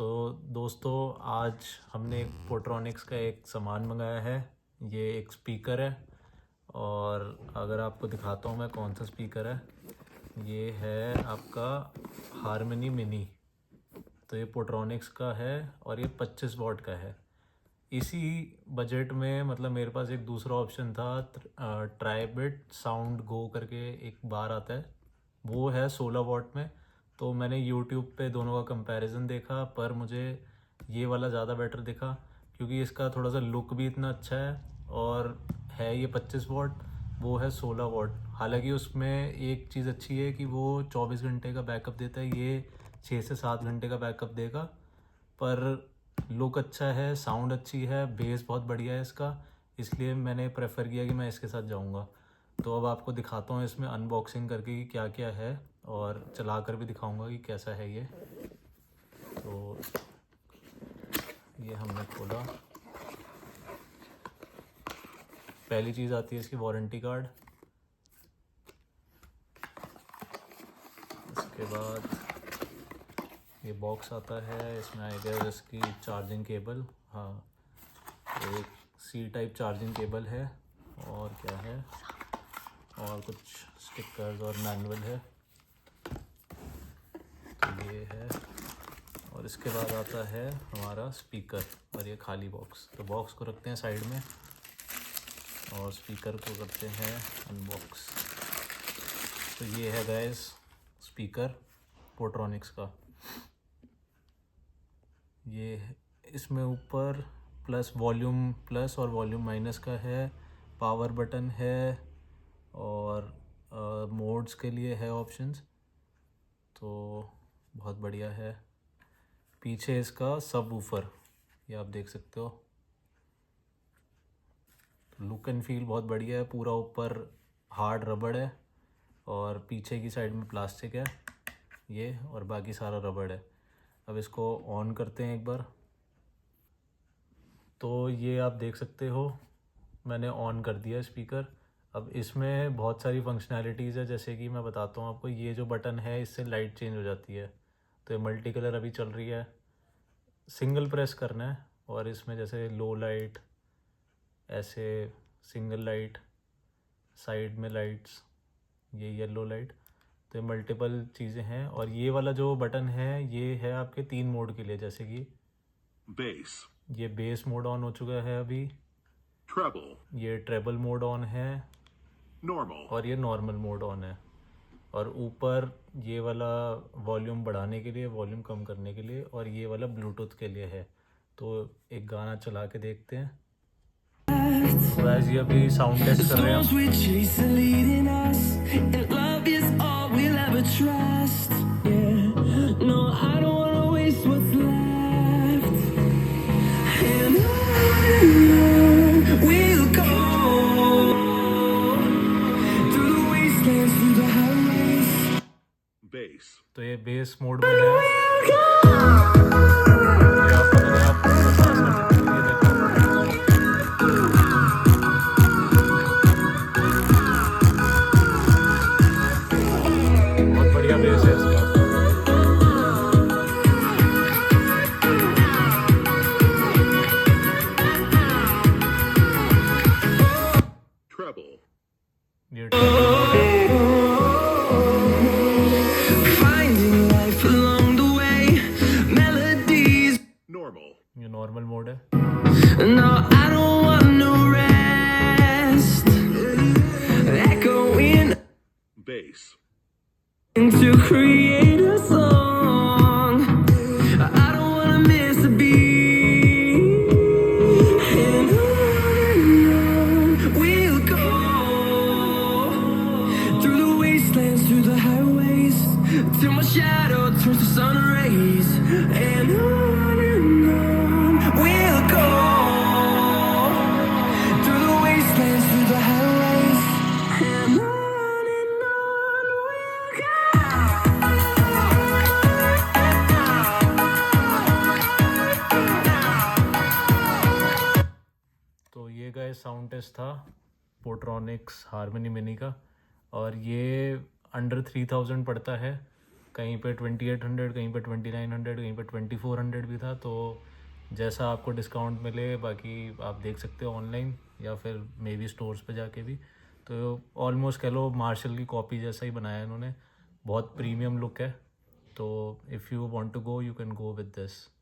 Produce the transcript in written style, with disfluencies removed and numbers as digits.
तो दोस्तों आज हमने एक पोट्रॉनिक्स का एक सामान मंगाया है। ये एक स्पीकर है और अगर आपको दिखाता हूँ मैं कौन सा स्पीकर है। ये है आपका हारमनी मिनी। तो ये पोट्रॉनिक्स का है और ये 25 वॉट का है। इसी बजट में मतलब मेरे पास एक दूसरा ऑप्शन था, ट्राइबिट साउंड गो करके एक बार आता है, वो है 16 वॉट में। तो मैंने यूट्यूब पे दोनों का कंपैरिजन देखा, पर मुझे ये वाला ज़्यादा बेटर दिखा क्योंकि इसका थोड़ा सा लुक भी इतना अच्छा है और है ये 25 वॉट, वो है 16 वॉट। हालांकि उसमें एक चीज़ अच्छी है कि वो 24 घंटे का बैकअप देता है, ये 6 से 7 घंटे का बैकअप देगा। पर लुक अच्छा है, साउंड अच्छी है, बेस बहुत बढ़िया है इसका, इसलिए मैंने प्रेफर किया कि मैं इसके साथ जाऊंगा। तो अब आपको दिखाता हूँ इसमें अनबॉक्सिंग करके कि क्या क्या है और चला कर भी दिखाऊंगा कि कैसा है ये। तो ये हमने खोला, पहली चीज़ आती है इसकी वारंटी कार्ड। इसके बाद ये बॉक्स आता है, इसमें आएगा इसकी चार्जिंग केबल, हाँ एक सी टाइप चार्जिंग केबल है, और क्या है और कुछ स्टिकर्स और मैनुअल है। तो ये है, और इसके बाद आता है हमारा स्पीकर और ये खाली बॉक्स। तो बॉक्स को रखते हैं साइड में और स्पीकर को करते हैं अनबॉक्स। तो ये है गाइस स्पीकर पोट्रॉनिक्स का। ये इसमें ऊपर वॉल्यूम प्लस और वॉल्यूम माइनस का है, पावर बटन है और मोड्स के लिए है ऑप्शंस। तो बहुत बढ़िया है। पीछे इसका सब वूफर, ये आप देख सकते हो। लुक एंड फील बहुत बढ़िया है, पूरा ऊपर हार्ड रबड़ है और पीछे की साइड में प्लास्टिक है ये, और बाकी सारा रबड़ है। अब इसको ऑन करते हैं एक बार। तो ये आप देख सकते हो मैंने ऑन कर दिया स्पीकर। अब इसमें बहुत सारी फंक्शनैलिटीज़ है, जैसे कि मैं बताता हूँ आपको। ये जो बटन है इससे लाइट चेंज हो जाती है। तो ये मल्टी कलर अभी चल रही है, सिंगल प्रेस करना है और इसमें जैसे लो लाइट, ऐसे सिंगल लाइट, साइड में लाइट्स, ये येलो लाइट। तो ये मल्टीपल चीज़ें हैं। और ये वाला जो बटन है ये है आपके 3 मोड के लिए, जैसे कि बेस, ये बेस मोड ऑन हो चुका है अभी, ट्रेबल, ये ट्रेबल मोड ऑन है, नॉर्मल, और ये नॉर्मल मोड ऑन है। और ऊपर ये वाला वॉल्यूम बढ़ाने के लिए, वॉल्यूम कम करने के लिए, और ये वाला ब्लूटूथ के लिए है। तो एक गाना चला के देखते हैं। तो गाइस ये अभी साउंड टेस्ट कर रहे हैं। तो ये बेस मोड में है। बहुत बढ़िया बेस है इसका। ये ये नॉर्मल मोड है। No, I don't want no rest. Echoing bass to create a song. I don't wanna miss a beat. And on we'll go through the wastelands, through the highways, till my shadow turns to sun rays. And on we'll go through the wastelands, through the highways, and on we'll go. तो ये गए sound test था Portronics harmony mini का, और ये under 3000 पड़ता है। कहीं पे 2800, कहीं पे 2900, कहीं पे 2400 भी था। तो जैसा आपको डिस्काउंट मिले, बाकी आप देख सकते हो ऑनलाइन या फिर मे बी स्टोर्स पे जाके भी। तो ऑलमोस्ट कह लो मार्शल की कॉपी जैसा ही बनाया है इन्होंने, बहुत प्रीमियम लुक है। तो if you want to go, you can go with this.